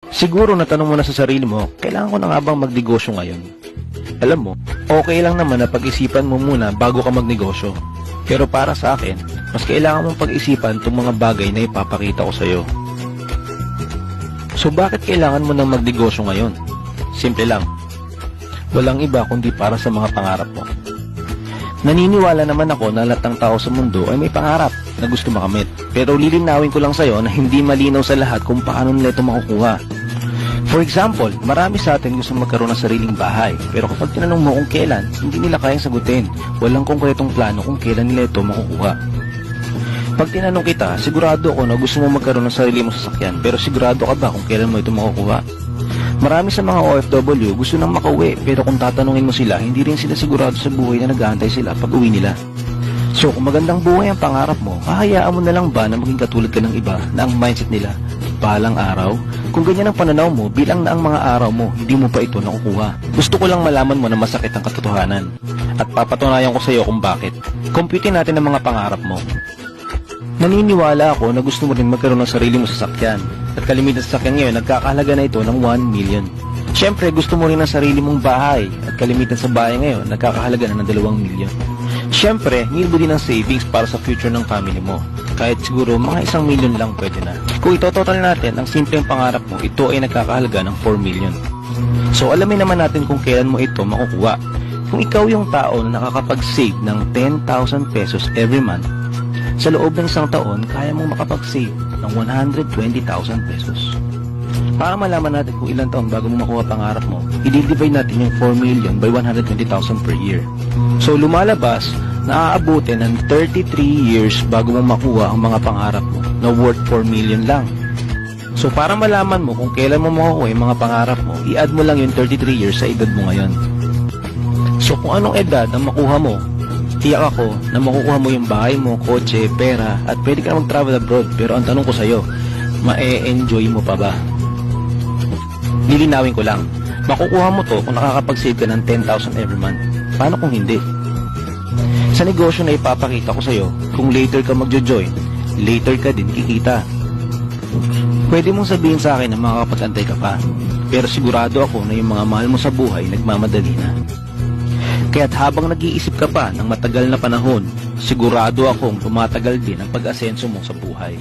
Siguro natanong mo na sa sarili mo, kailangan ko na nga bang magnegosyo ngayon? Alam mo, okay lang naman na pag-isipan mo muna bago ka magnegosyo. Pero para sa akin, mas kailangan mong pag-isipan itong mga bagay na ipapakita ko sa'yo. So bakit kailangan mo nang magnegosyo ngayon? Simple lang. Walang iba kundi para sa mga pangarap mo. Naniniwala naman ako na lahat ng tao sa mundo ay may pangarap na gusto makamit. Pero lilinawin ko lang sa'yo na hindi malinaw sa lahat kung paano nila ito makukuha. For example, marami sa atin gusto magkaroon ng sariling bahay. Pero kapag tinanong mo kung kailan, hindi nila kayang sagutin. Walang konkretong plano kung kailan nila ito makukuha. Pag tinanong kita, sigurado ako na gusto mo magkaroon ng sarili mong sasakyan. Pero sigurado ka ba kung kailan mo ito makukuha? Marami sa mga OFW gusto nang makauwi, pero kung tatanungin mo sila, hindi rin sila sigurado sa buhay na nag-aantay sila pag uwi nila. So kung magandang buhay ang pangarap mo, hahayaan mo na lang ba na maging katulad ka ng iba na ang mindset nila, balang araw? Kung ganyan ang pananaw mo, bilang na ang mga araw mo, hindi mo pa ito nakukuha. Gusto ko lang malaman mo na masakit ang katotohanan. At papatunayan ko sa iyo kung bakit. Computein natin ang mga pangarap mo. Naniniwala ako na gusto mo rin magkaroon ng sarili mong sasakyan. At kalimitan sa sasakyan ngayon, nagkakahalaga na ito ng 1 million. Siyempre, gusto mo rin ng sarili mong bahay. At kalimitan sa bahay ngayon, nagkakahalaga na ng 2 million. Siyempre, need mo din ng savings para sa future ng family mo. Kahit siguro mga 1 million lang pwede na. Kung ito-total natin, ang simpleng pangarap mo, ito ay nagkakahalaga ng 4 million. So, alamin naman natin kung kailan mo ito makukuha. Kung ikaw yung tao na nakakapag-save ng 10,000 pesos every month, sa loob ng isang taon, kaya mong makapag-save ng 120,000 pesos. Para malaman natin kung ilang taon bago mo makuha pangarap mo, i-divide natin yung 4 million by 120,000 per year. So lumalabas na aabutin ng 33 years bago mo makuha ang mga pangarap mo na worth 4 million lang. So para malaman mo kung kailan mo makukuha yung mga pangarap mo, i-add mo lang yung 33 years sa edad mo ngayon. So kung anong edad ang makuha mo, tiyak ako na makukuha mo yung bahay mo, kotse, pera, at pwede ka mag-travel abroad. Pero ang tanong ko sa'yo, ma-e-enjoy mo pa ba? Lilinawin ko lang, makukuha mo to kung nakakapag-save ka ng 10,000 every month. Paano kung hindi? Sa negosyo na ipapakita ko sa'yo, kung later ka magjo-join, later ka din kikita. Pwede mong sabihin sa akin na makakapag-antay ka pa, pero sigurado ako na yung mga mahal mo sa buhay nagmamadali na. Kaya't habang nag-iisip ka pa ng matagal na panahon, sigurado akong tumatagal din ang pag-asenso mo sa buhay.